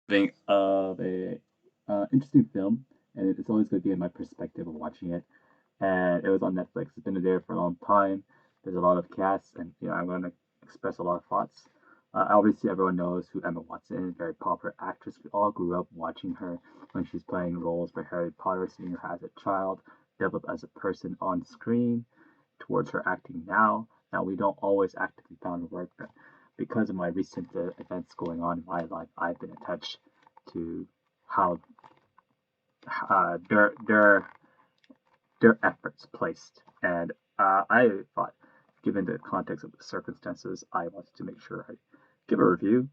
Being of a interesting film, and it's always going to be in my perspective of watching it. And it was on Netflix. It's been there for a long time. There's a lot of casts, and I'm going to express a lot of thoughts. Obviously, everyone knows who Emma Watson is, very popular actress. We all grew up watching her when she's playing roles for Harry Potter, seeing her as a child, develop as a person on screen, towards her acting now. Now, we don't always actively found her work, but because of my recent events going on in my life, I've been attached to how their efforts placed. And I thought, given the context of the circumstances, I wanted to make sure I give a review,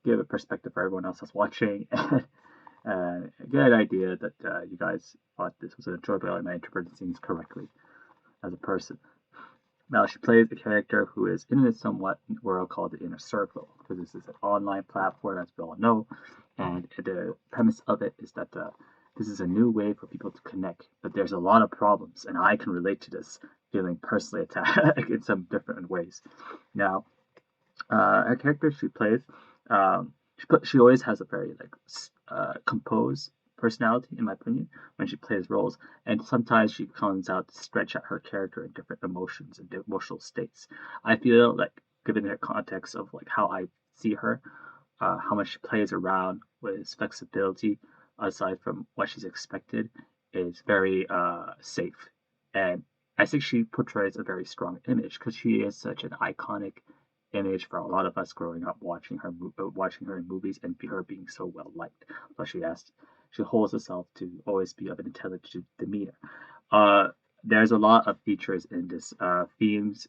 give a perspective for everyone else that's watching, and get an idea that you guys thought this was an enjoyable and I interpreted things correctly as a person. Now, she plays a character who is in a somewhat world called the Inner Circle, because this is an online platform, as we all know. And the premise of it is that this is a new way for people to connect, but there's a lot of problems, and I can relate to this, feeling personally attacked in some different ways. Now, her character she plays, she always has a very composed personality, in my opinion, when she plays roles, and sometimes she comes out to stretch out her character in different emotions and emotional states. I feel like, given the context of like how I see her, how much she plays around with flexibility, aside from what she's expected, is very safe, and I think she portrays a very strong image because she is such an iconic image for a lot of us growing up watching her in movies and her being so well liked. Plus, she holds herself to always be of an intelligent demeanor. Uh, there's a lot of features in this themes,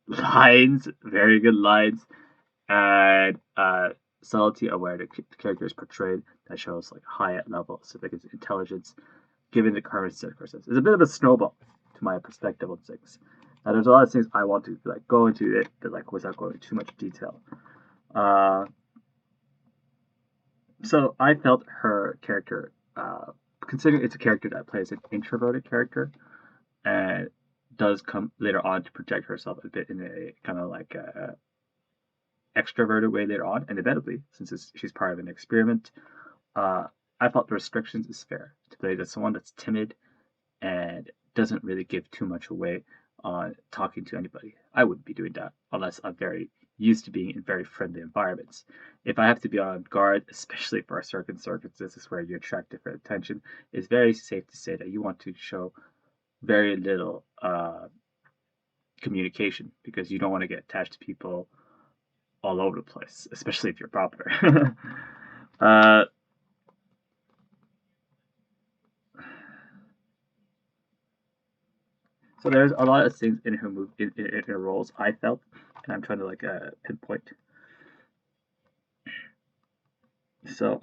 lines, very good lines, and subtlety of where the character is portrayed that shows like high level of civic intelligence given the current circumstances. It's a bit of a snowball to my perspective on things. Now, there's a lot of things I want to like go into it, but like without going into too much detail. Uh, so I felt her character, considering it's a character that plays an introverted character, and does come later on to project herself a bit in a kind of like a extroverted way later on, and inevitably, since she's part of an experiment, uh, I felt the restrictions is fair to play as someone that's timid and doesn't really give too much away on talking to anybody. I wouldn't be doing that unless I'm very used to being in very friendly environments. If I have to be on guard, especially for certain circumstances where you attract different attention, it's very safe to say that you want to show very little communication because you don't want to get attached to people all over the place, especially if you're popular. uh, so there's a lot of things in her in her roles I felt, and I'm trying to pinpoint. So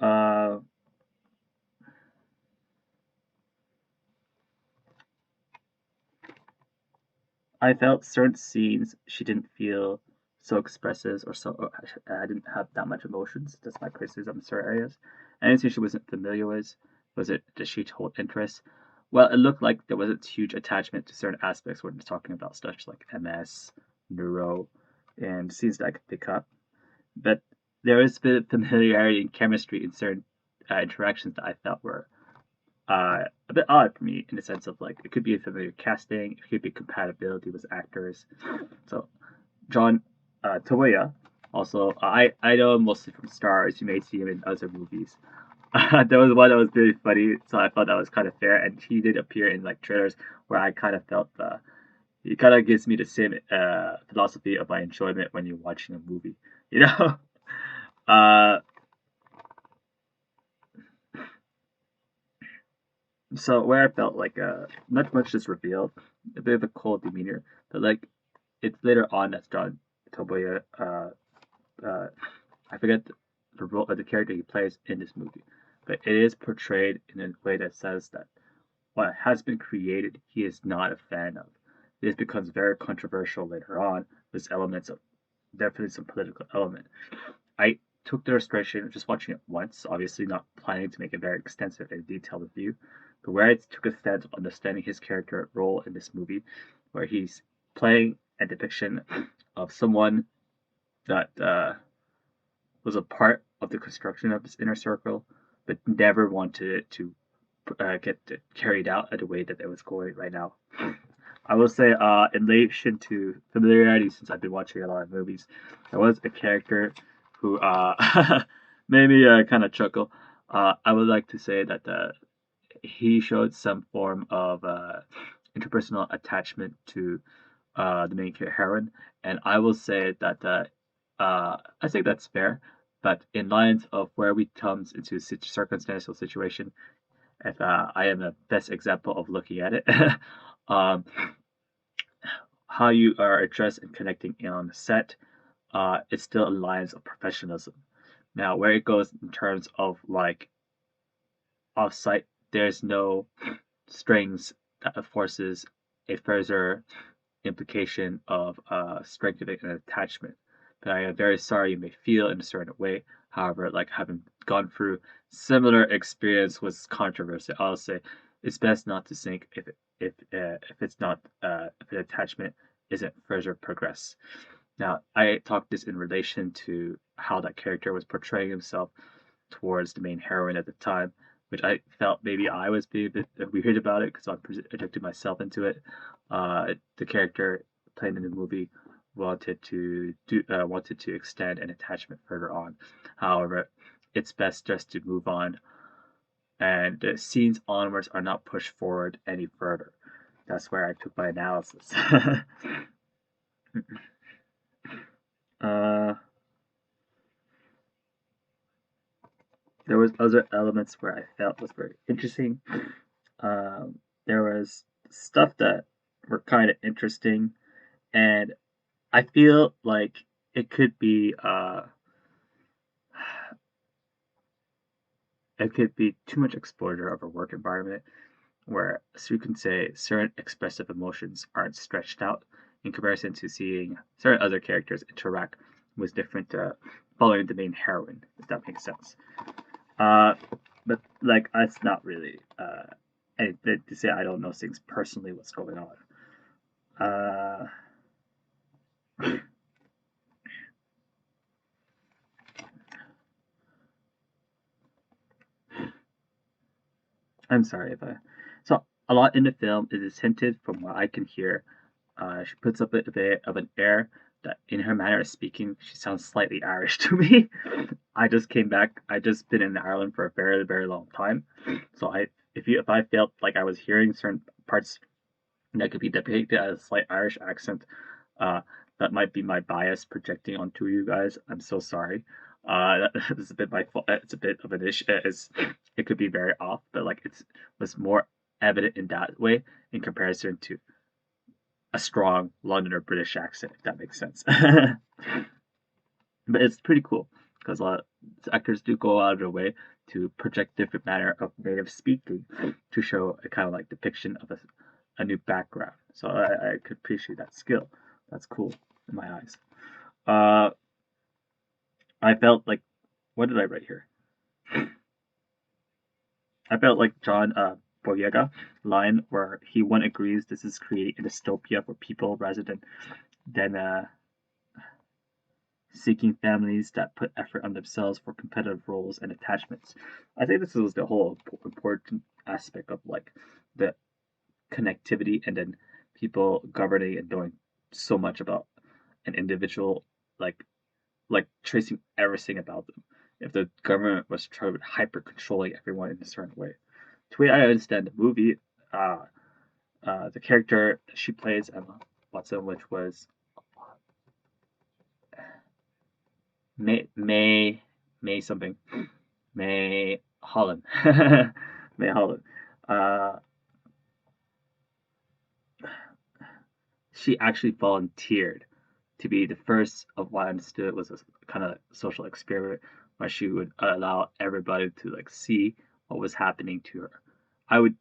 I felt certain scenes she didn't feel so expressive or so I didn't have that much emotions. That's my criticism in certain areas. Anything she wasn't familiar with, was it did she hold interest? Well, it looked like there wasn't huge attachment to certain aspects when we're talking about stuff like MS, neuro, and scenes that I could pick up. But there is a bit of familiarity and chemistry in certain interactions that I felt were a bit odd for me in the sense of like it could be a familiar casting, it could be compatibility with actors. So John Toboya, also I know him mostly from Stars. You may see him in other movies. There was one that was really funny, so I thought that was kind of fair, and he did appear in like trailers where I kind of felt he kind of gives me the same philosophy of my enjoyment when you're watching a movie, you know. uh, so where I felt like not much is revealed, a bit of a cold demeanor, but like it's later on that's John Toboya. Uh, I forget the role of the character he plays in this movie, but it is portrayed in a way that says that what has been created he is not a fan of. This becomes very controversial later on with elements of definitely some political element. I took the illustration just watching it once, obviously not planning to make a very extensive and detailed review, but where I took a stance of understanding his character role in this movie, where he's playing a depiction of someone that was a part. of the construction of this inner circle, but never wanted it to get carried out the way that it was going right now. I will say, in relation to familiarity, since I've been watching a lot of movies, there was a character who made me kind of chuckle. I would like to say that he showed some form of interpersonal attachment to the main heroine, and I will say that I think that's fair. But in lines of where we comes into a circumstantial situation, if I am the best example of looking at it, um, how you are addressed and connecting on the set, it's still in lines of professionalism. Now, where it goes in terms of like off-site, there's no strings that forces a further implication of strengthening an attachment. But I am very sorry you may feel in a certain way. However, like having gone through similar experience with controversy, I'll say it's best not to think if it's not if an attachment isn't further progress. Now, I talked this in relation to how that character was portraying himself towards the main heroine at the time, which I felt maybe I was being a bit weird about it because I projected myself into it. The character playing in the movie wanted to extend an attachment further on. However, it's best just to move on, and the scenes onwards are not pushed forward any further. That's where I took my analysis. uh, there was other elements where I felt was very interesting. There was stuff that were kind of interesting, and I feel like it could be too much exposure of a work environment where, so you can say, certain expressive emotions aren't stretched out in comparison to seeing certain other characters interact with different following the main heroine, if that makes sense. But like that's not really anything to say. I don't know things personally what's going on. I'm sorry if I. So a lot in the film is hinted from what I can hear. She puts up a bit of an air that, in her manner of speaking, she sounds slightly Irish to me. I just came back. I just been in Ireland for a very very long time, so if I felt like I was hearing certain parts that could be depicted as a slight Irish accent, uh, that might be my bias projecting onto you guys. I'm so sorry. It's a bit my fault. It's a bit of an issue. It could be very off, but like it was more evident in that way in comparison to a strong London or British accent, if that makes sense. But it's pretty cool because a lot of actors do go out of their way to project different manner of native speaking to show a kind of like depiction of a new background. So I could appreciate that skill. That's cool in my eyes. Uh, I felt like, what did I write here? I felt like John Boyega line where he one agrees this is creating a dystopia for people rather than seeking families that put effort on themselves for competitive roles and attachments. I think this was the whole important aspect of like the connectivity and then people governing and knowing so much about an individual, like tracing everything about them. If the government was trying to hyper controlling everyone in a certain way, the way I understand the movie, the character she plays, Emma Watson, which was May something, May Holland, May Holland. Uh, she actually volunteered to be the first of what I understood was a kind of social experiment where she would allow everybody to like see what was happening to her. I would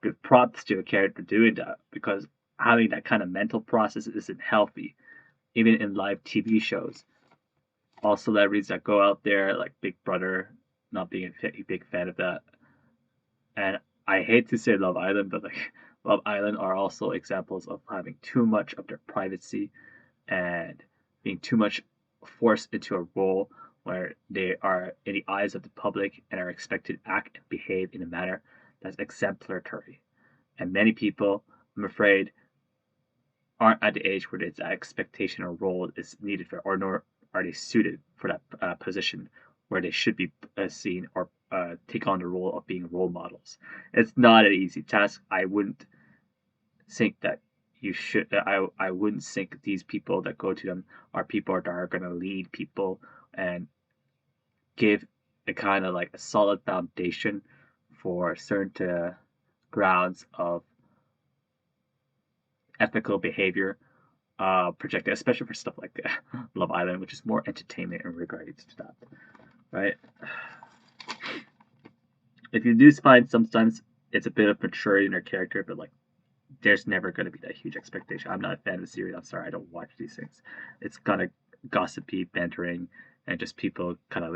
give props to a character doing that because having that kind of mental process isn't healthy, even in live TV shows. All celebrities that go out there, like Big Brother, not being a big fan of that, and I hate to say Love Island, but like Love Island are also examples of having too much of their privacy and being too much forced into a role where they are in the eyes of the public and are expected to act and behave in a manner that's exemplary. And many people, I'm afraid, aren't at the age where that expectation or role is needed for, or nor are they suited for that position where they should be seen or take on the role of being role models. It's not an easy task. I wouldn't think that you should. I wouldn't think these people that go to them are people that are going to lead people and give a kind of like a solid foundation for certain grounds of ethical behavior projected, especially for stuff like Love Island, which is more entertainment in regards to that, right? If you do find sometimes it's a bit of maturity in their character, but like there's never going to be that huge expectation. I'm not a fan of the series. I'm sorry, I don't watch these things. It's kind of gossipy, bantering, and just people kind of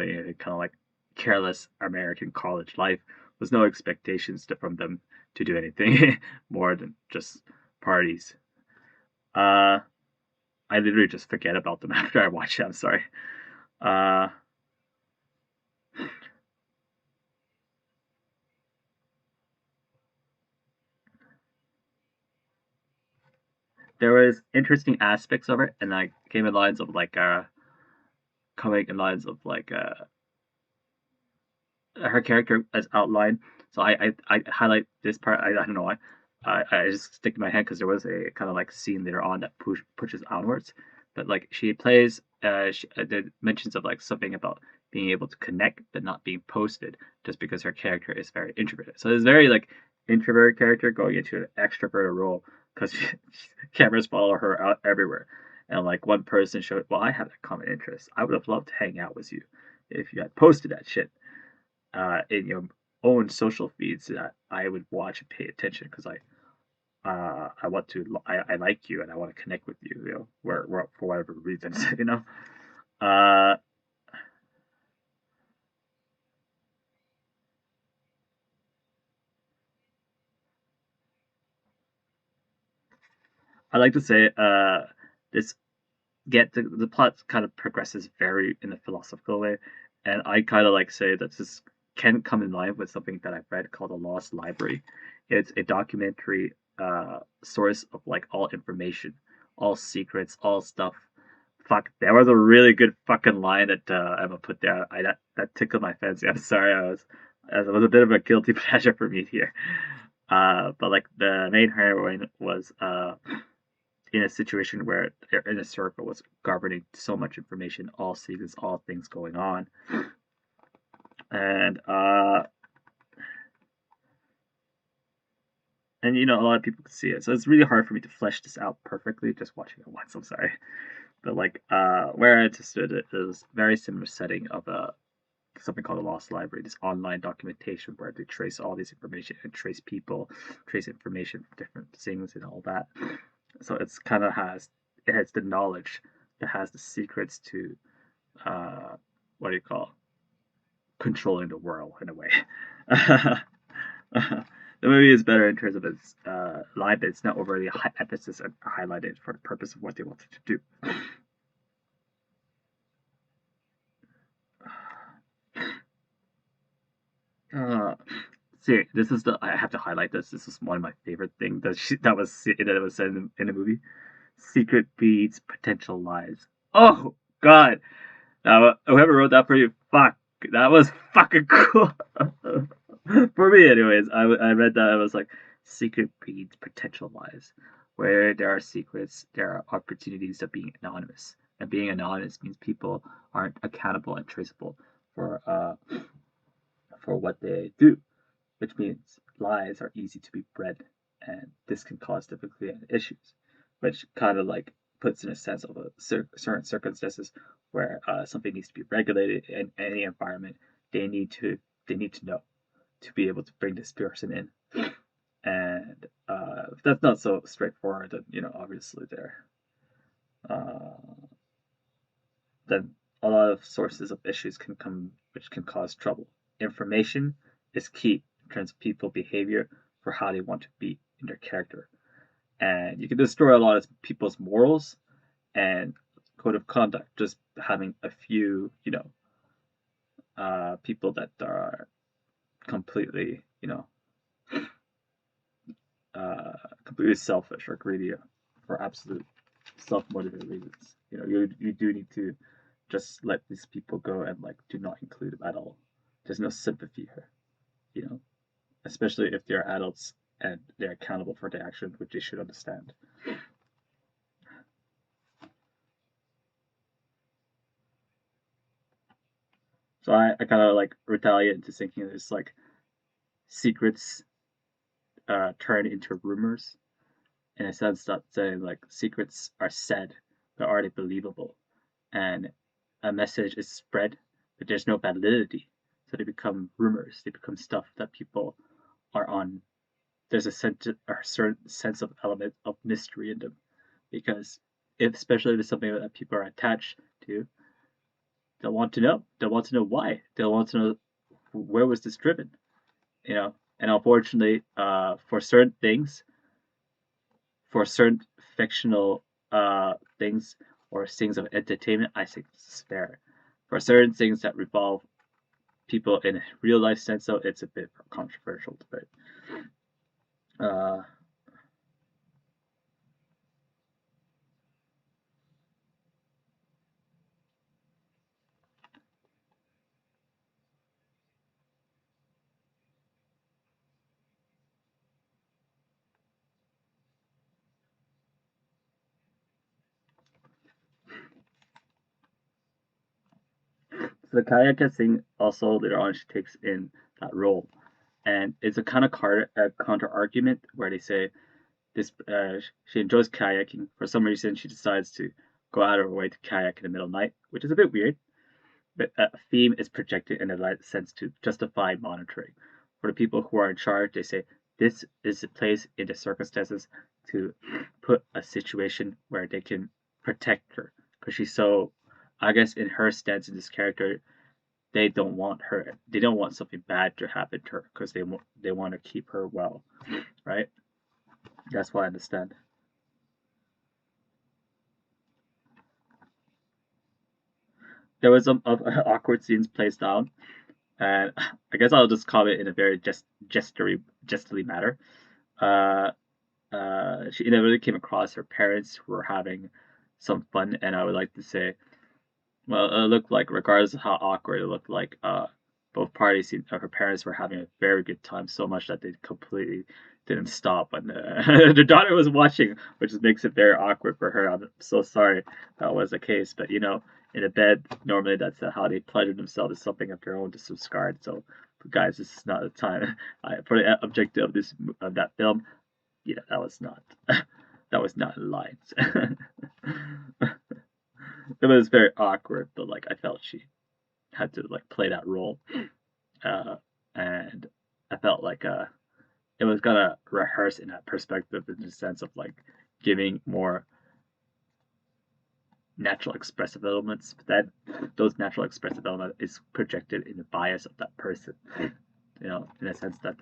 like careless American college life. There's no expectations from them to do anything more than just parties. Uh, I literally just forget about them after I watch it. I'm sorry. Uh, there was interesting aspects of it, and I came in lines of like coming in lines of like her character as outlined. So I highlight this part. I don't know why. I just stick in my head because there was a kind of like scene later on that pushes onwards. But like she plays, the mentions of like something about being able to connect but not being posted, just because her character is very introverted. So it's very like introverted character going into an extroverted role because cameras follow her out everywhere. And like one person showed, well, I have that common interest. I would have loved to hang out with you if you had posted that shit in your own social feeds that I would watch and pay attention because I want to I like you and I want to connect with you, you know, where for whatever reasons, you know. Uh, I like to say this get the plot kind of progresses very in a philosophical way, and I kind of like say that this can come in line with something that I've read called The Lost Library. It's a documentary source of like all information, all secrets, all stuff. Fuck, that was a really good fucking line that Emma put there. That tickled my fancy. I'm sorry, it was a bit of a guilty pleasure for me here. But like the main heroine was in a situation where their inner circle was governing so much information, all secrets, all things going on, and you know a lot of people could see it. So it's really hard for me to flesh this out perfectly just watching it once. I'm sorry, but like where I understood it is very similar setting of a something called a lost library, this online documentation where they trace all these information and trace people, trace information from different things and all that. So it's kind of has the knowledge that has the secrets to what do you call controlling the world in a way. The movie is better in terms of its line, but it's not overly high emphasis and highlighted for the purpose of what they wanted to do. Uh, see, this is the I have to highlight this. This is one of my favorite things that was said in the movie. Secret beads, potential lies. Oh God! Now, whoever wrote that for you, fuck, that was fucking cool. For me, anyways, I read that I was like, secret breeds potential lies. Where there are secrets, there are opportunities of being anonymous, and being anonymous means people aren't accountable and traceable for what they do, which means lies are easy to be bred, and this can cause difficulty and issues, which kind of like puts in a sense of a certain circumstances where something needs to be regulated in any environment. They need to they need to know to be able to bring this person in, and if that's not so straightforward, then you know obviously uh, then a lot of sources of issues can come which can cause trouble. Information is key in terms of people behavior for how they want to be in their character. And you can destroy a lot of people's morals and code of conduct just having a few, you know, people that are completely, uh, completely selfish or greedy for absolute self-motivated reasons. You do need to just let these people go and like do not include them at all. There's no sympathy here, you know, especially if they're adults and they're accountable for their actions, which they should understand. So I kind of like retaliate into thinking there's like secrets turn into rumors in a sense that saying like secrets are said but are they believable, and a message is spread but there's no validity, so they become rumors, they become stuff that people are on. There's a certain sense of element of mystery in them, because if especially if it's something that people are attached to, they'll want to know. They'll want to know why. They'll want to know where was this driven. And unfortunately, for certain things, for certain fictional things or things of entertainment, I think this is fair. For certain things that revolve people in a real life sense, though, it's a bit controversial debate. Uh, so the Kayaka thing also later on she takes in that role, and it's a kind of counter argument where they say this she enjoys kayaking. For some reason, she decides to go out of her way to kayak in the middle of the night, which is a bit weird. But a theme is projected in a sense to justify monitoring. For the people who are in charge, they say this is the place in the circumstances to put a situation where they can protect her because she's so. I guess in her stance in this character, they don't want her. They don't want something bad to happen to her because they want to keep her well, right? That's what I understand. There was some of awkward scenes placed down, and I guess I'll just comment in a very jestily matter. Uh, she inevitably came across her parents who were having some fun, and I would like to say, well, it looked like, regardless of how awkward it looked like, both parties, her parents were having a very good time, so much that they completely didn't stop when their daughter was watching, which makes it very awkward for her. I'm so sorry that was the case, but in a bed, normally that's how they pleasure themselves, is something of their own disregard. So, guys, this is not the time. For the objective of that film, that was not that was not in lines. It was very awkward, but like I felt she had to like play that role, uh, and I felt like it was gonna rehearse in that perspective in the sense of like giving more natural expressive elements, but then those natural expressive elements is projected in the bias of that person. In a sense that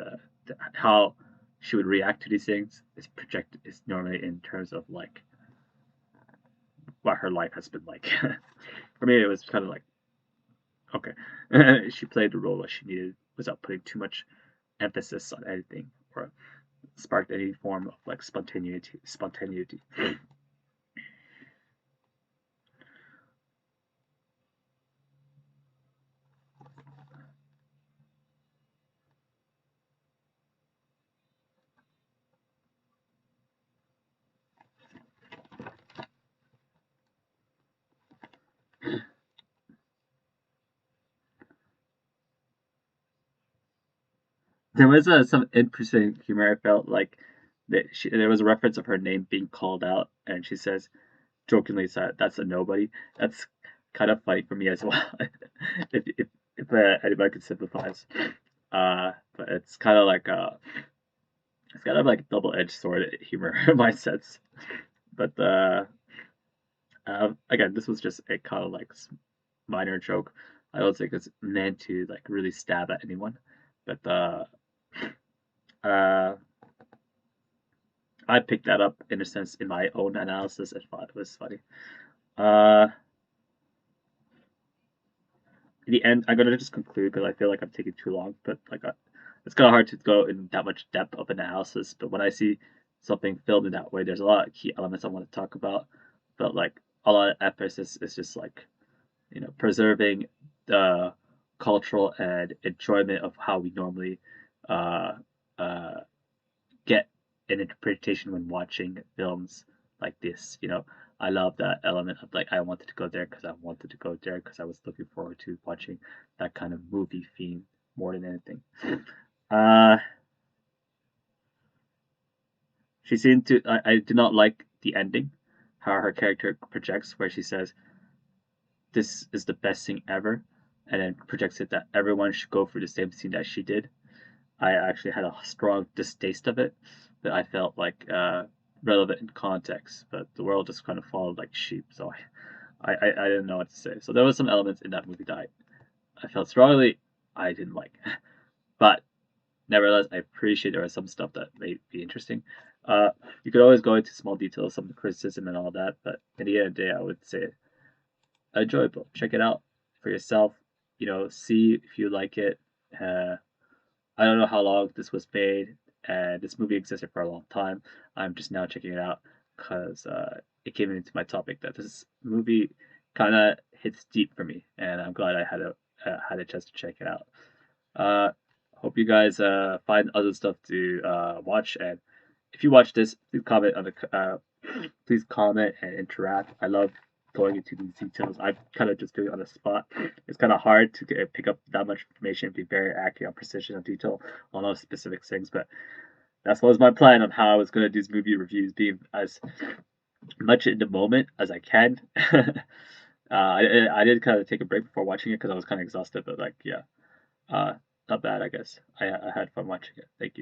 how she would react to these things is projected is normally in terms of like what her life has been like. For me, it was kind of like, okay, she played the role that she needed without putting too much emphasis on anything or sparked any form of like spontaneity. There was some interesting humor. I felt like there was a reference of her name being called out, and she says jokingly, "That's a nobody." That's kind of funny for me as well. If anybody could sympathize, but it's kind of like double edged sword humor in my sense. But again, this was just a kind of like minor joke. I don't think it's meant to like really stab at anyone, but uh, I picked that up in a sense in my own analysis and thought it was funny. Uh, in the end, I'm gonna just conclude because I feel like I'm taking too long. But like, it's kind of hard to go in that much depth of analysis. But when I see something filmed in that way, there's a lot of key elements I want to talk about. But like a lot of emphasis is just like preserving the cultural and enjoyment of how we normally uh, uh, get an interpretation when watching films like this. I love that element of like I wanted to go there because I wanted to go there because I was looking forward to watching that kind of movie theme more than anything. Uh, she seemed to. I did not like the ending, how her character projects, where she says, "This is the best thing ever," and then projects it that everyone should go through the same scene that she did. I actually had a strong distaste of it, but I felt like relevant in context. But the world just kind of followed like sheep, so I didn't know what to say. So there was some elements in that movie that I felt strongly I didn't like, but nevertheless I appreciate there was some stuff that may be interesting. You could always go into small details, some of the criticism and all that, but at the end of the day, I would say enjoyable. Check it out for yourself. See if you like it. Uh, I don't know how long this was made, and this movie existed for a long time. I'm just now checking it out because it came into my topic that this movie kind of hits deep for me, and I'm glad I had a chance to check it out. Uh, Hope you guys find other stuff to watch, and if you watch this, please comment and interact. I love going into these details. I kind of just do it on the spot. It's kind of hard to pick up that much information and be very accurate on precision and detail on those specific things. But that was my plan on how I was going to do these movie reviews, being as much in the moment as I can. I did kind of take a break before watching it because I was kind of exhausted, but like, yeah, uh, not bad, I guess. I had fun watching it. Thank you.